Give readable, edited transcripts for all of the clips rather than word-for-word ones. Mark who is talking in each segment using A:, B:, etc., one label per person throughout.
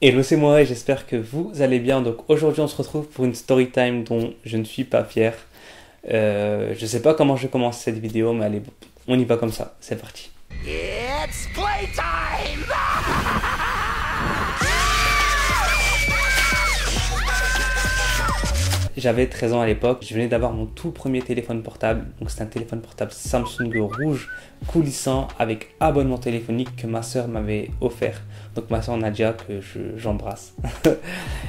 A: Hello, c'est moi et j'espère que vous allez bien. Donc aujourd'hui on se retrouve pour une story time dont je ne suis pas fier. Je sais pas comment je commence cette vidéo, mais allez, on y va comme ça, c'est parti.
B: It's playtime!
A: J'avais 13 ans à l'époque, je venais d'avoir mon tout premier téléphone portable. Donc c'est un téléphone portable Samsung rouge coulissant avec abonnement téléphonique que ma soeur m'avait offert. Donc ma soeur Nadia que j'embrasse.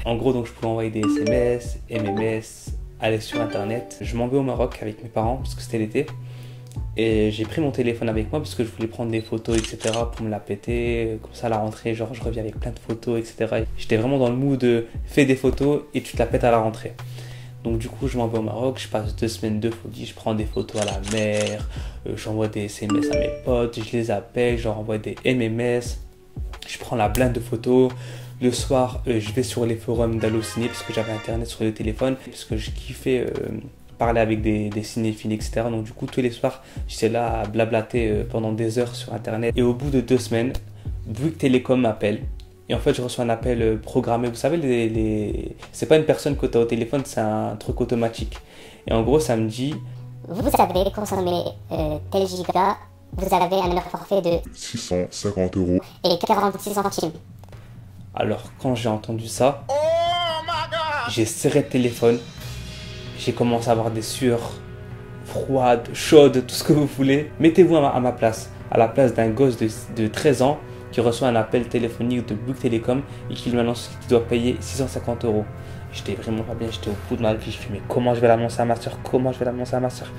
A: En gros, donc je pouvais envoyer des SMS, MMS, aller sur internet. Je m'en vais au Maroc avec mes parents parce que c'était l'été. Et j'ai pris mon téléphone avec moi parce que je voulais prendre des photos, etc. pour me la péter. Comme ça à la rentrée, genre je reviens avec plein de photos, etc. J'étais vraiment dans le mood de fais des photos et tu te la pètes à la rentrée. Donc du coup je m'en vais au Maroc, je passe 2 semaines de folie, je prends des photos à la mer, j'envoie des SMS à mes potes, je les appelle, je leur envoie des MMS, je prends la blinde de photos. Le soir je vais sur les forums d'Allociné parce que j'avais internet sur le téléphone, parce que je kiffais parler avec des cinéphiles, etc. Donc du coup tous les soirs j'étais là à blablater pendant des heures sur internet. Et au bout de 2 semaines, Bouygues Télécom m'appelle. Et en fait, je reçois un appel programmé. Vous savez, c'est pas une personne que tu as au téléphone, c'est un truc automatique. Et en gros, ça me dit...
C: Vous avez consommé tel giga, vous avez un forfait de
D: 650 €
C: et 46 centimes.
A: Alors, quand j'ai entendu ça, j'ai serré le téléphone. J'ai commencé à avoir des sueurs froides, chaudes, tout ce que vous voulez. Mettez-vous à ma place, à la place d'un gosse de 13 ans qui reçoit un appel téléphonique de Bouygues Télécom et qui lui annonce qu'il doit payer 650 €. J'étais vraiment pas bien, j'étais au bout de ma vie. Je me suis dit, mais comment je vais l'annoncer à ma soeur? Comment je vais l'annoncer à ma soeur?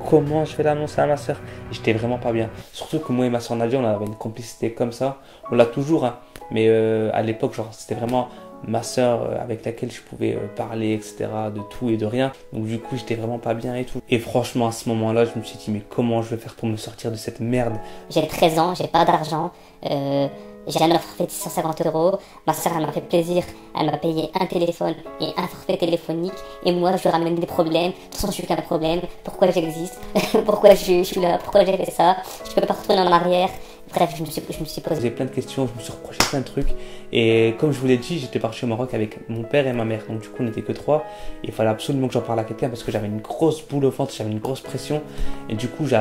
A: Comment je vais l'annoncer à ma soeur? Et j'étais vraiment pas bien. Surtout que moi et ma soeur Nadia, on avait une complicité comme ça. On l'a toujours, hein. Mais à l'époque, genre, c'était vraiment ma soeur avec laquelle je pouvais parler, etc. de tout et de rien. Donc du coup, j'étais vraiment pas bien et tout. Et franchement, à ce moment-là, je me suis dit, mais comment je vais faire pour me sortir de cette merde?
C: J'ai 13 ans, j'ai pas d'argent, j'ai un forfait de 650 €. Ma soeur, elle m'a fait plaisir, elle m'a payé un téléphone et un forfait téléphonique. Et moi, je lui ramène des problèmes. De toute façon, je suis qu'un problème. Pourquoi j'existe? Pourquoi je suis là? Pourquoi j'ai fait ça? Je peux pas retourner en arrière. Bref, je me suis posé
A: J'ai plein de questions, je me suis reproché plein de trucs. Et comme je vous l'ai dit, j'étais parti au Maroc avec mon père et ma mère. Donc du coup, on n'était que 3. Il fallait absolument que j'en parle à quelqu'un parce que j'avais une grosse boule au ventre, j'avais une grosse pression. Et du coup, je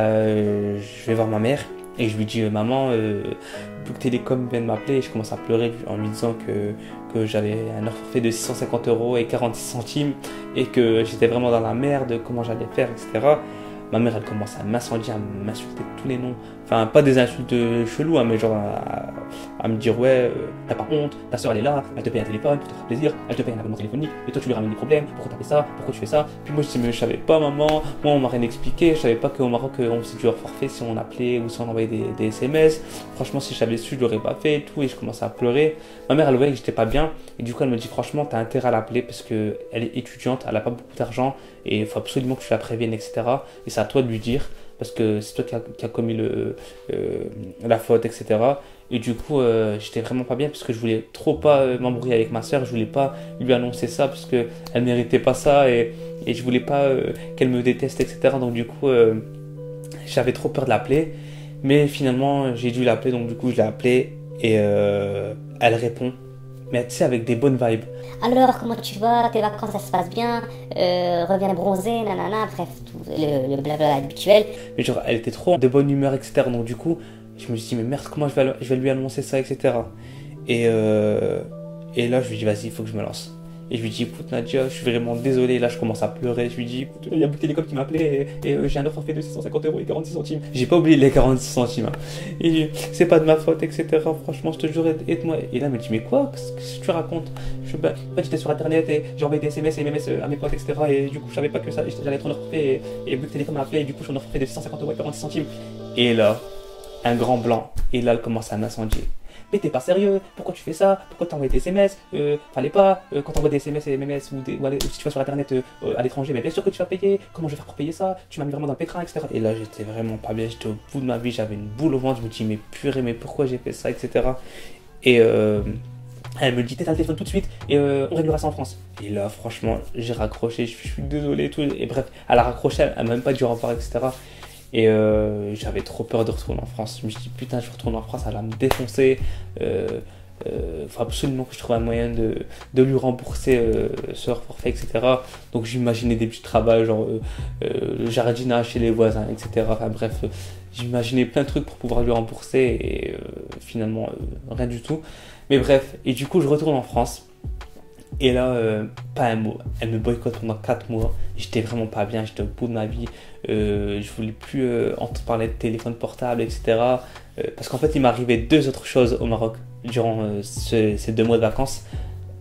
A: vais voir ma mère et je lui dis maman, Bouygues Télécom vient de m'appeler. Et je commence à pleurer en lui disant que j'avais un forfait de 650 € et 46 centimes et que j'étais vraiment dans la merde, comment j'allais faire, etc. Ma mère, elle commence à m'incendier, à m'insulter de tous les noms. Enfin, pas des insultes chelous, hein, mais genre à me dire, ouais, t'as pas honte, ta soeur elle est là, elle te paye un téléphone pour te faire plaisir, elle te paye un abonnement téléphonique, et toi tu lui ramènes des problèmes, pourquoi t'as fait ça, pourquoi tu fais ça? Puis moi je dis, mais je savais pas maman, moi on m'a rien expliqué, je savais pas qu'au Maroc on faisait du hors forfait si on appelait ou si on envoyait des SMS. Franchement, si j'avais su, je l'aurais pas fait et tout, et je commençais à pleurer. Ma mère elle voyait que j'étais pas bien, et du coup elle me dit, franchement, t'as intérêt à l'appeler parce qu'elle est étudiante, elle a pas beaucoup d'argent, et il faut absolument que tu la préviennes, etc. Et c'est à toi de lui dire, parce que c'est toi qui a commis la faute, etc. Et du coup, j'étais vraiment pas bien parce que je voulais trop pas m'embrouiller avec ma soeur, je voulais pas lui annoncer ça parce qu'elle méritait pas ça et je voulais pas qu'elle me déteste, etc. Donc du coup, j'avais trop peur de l'appeler, mais finalement, j'ai dû l'appeler, donc du coup, je l'ai appelée et elle répond. Mais tu sais, avec des bonnes vibes.
C: alors, comment tu vas? Tes vacances, ça se passe bien? Reviens bronzer, nanana, bref, tout le blabla habituel.
A: Mais genre, elle était trop de bonne humeur, etc. Donc du coup, je me suis dit, mais merde, comment je vais lui annoncer ça, etc. Et là, je lui dis, vas-y, il faut que je me lance. Et je lui dis, écoute Nadia, je suis vraiment désolé. Là, je commence à pleurer. Je lui dis, écoute, il y a Bouygues Télécom qui m'a appelé et j'ai un offre forfait de 650 € et 46 centimes. J'ai pas oublié les 46 centimes. Hein. Et c'est pas de ma faute, etc. Franchement, je te jure, aide-moi. Et là, elle me dit, mais quoi? Qu'est-ce que tu racontes? J'étais sur internet et j'ai envoyé des SMS et MMS à mes potes, etc. Et du coup, je savais pas que ça, j'allais être en offre forfait et Bouygues Télécom m'a appelé. Et du coup, je suis en offre forfait de 650 € et 46 centimes. Et là, un grand blanc. Et là, elle commence à m'incendier. Mais t'es pas sérieux, pourquoi tu fais ça? Pourquoi t'envoies des SMS? Fallait pas, quand t'envoies des SMS et MMS ou si tu vas sur internet à l'étranger, mais bien sûr que tu vas payer, comment je vais faire pour payer ça? Tu m'as mis vraiment dans le pétrin, etc. Et là j'étais vraiment pas bien, j'étais au bout de ma vie, j'avais une boule au ventre, je me dis mais purée, mais pourquoi j'ai fait ça, etc. Et elle me dit t'éteins le téléphone tout de suite et on réglera ça en France. Et là franchement j'ai raccroché, je suis désolé et tout. Et bref, elle a raccroché, elle m'a même pas dit au revoir, etc. Et j'avais trop peur de retourner en France. Je me suis dit putain, je retourne en France, elle va me défoncer. faut absolument que je trouve un moyen de lui rembourser ce forfait, etc. Donc j'imaginais des petits travaux, genre le jardinage chez les voisins, etc. Enfin bref, j'imaginais plein de trucs pour pouvoir lui rembourser et finalement rien du tout. Mais bref, et du coup je retourne en France. Et là, pas un mot. Elle me boycotte pendant 4 mois. J'étais vraiment pas bien, j'étais au bout de ma vie. Je voulais plus entendre parler de téléphone portable, etc. Parce qu'en fait, il m'arrivait 2 autres choses au Maroc durant ces 2 mois de vacances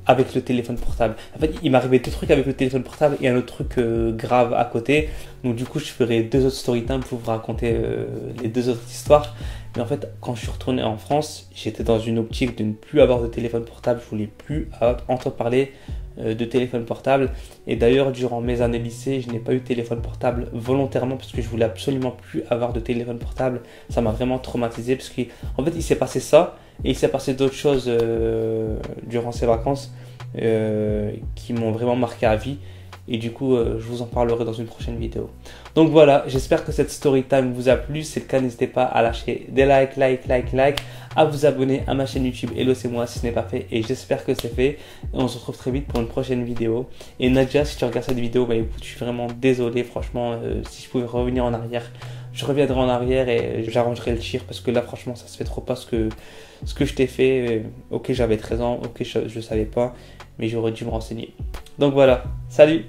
A: avec le téléphone portable. En fait, il m'arrivait 2 trucs avec le téléphone portable et un autre truc grave à côté. Donc du coup, je ferai 2 autres story time pour vous raconter les 2 autres histoires. Mais en fait, quand je suis retourné en France, j'étais dans une optique de ne plus avoir de téléphone portable. Je voulais plus entendre parler de téléphone portable. Et d'ailleurs, durant mes années lycée, je n'ai pas eu de téléphone portable volontairement parce que je voulais absolument plus avoir de téléphone portable. Ça m'a vraiment traumatisé parce qu'en fait, il s'est passé ça et il s'est passé d'autres choses durant ces vacances qui m'ont vraiment marqué à vie. Et du coup, je vous en parlerai dans une prochaine vidéo. Donc voilà, j'espère que cette story time vous a plu. Si c'est le cas, n'hésitez pas à lâcher des likes, à vous abonner à ma chaîne YouTube Hello c'est moi si ce n'est pas fait. Et j'espère que c'est fait. Et on se retrouve très vite pour une prochaine vidéo. Et Nadia, si tu regardes cette vidéo, bah écoute, je suis vraiment désolé. Franchement, si je pouvais revenir en arrière, je reviendrai en arrière et j'arrangerai le tir. Parce que là, franchement, ça se fait trop pas ce que je t'ai fait. Ok, j'avais 13 ans, ok, je savais pas. Mais j'aurais dû me renseigner. Donc voilà, salut!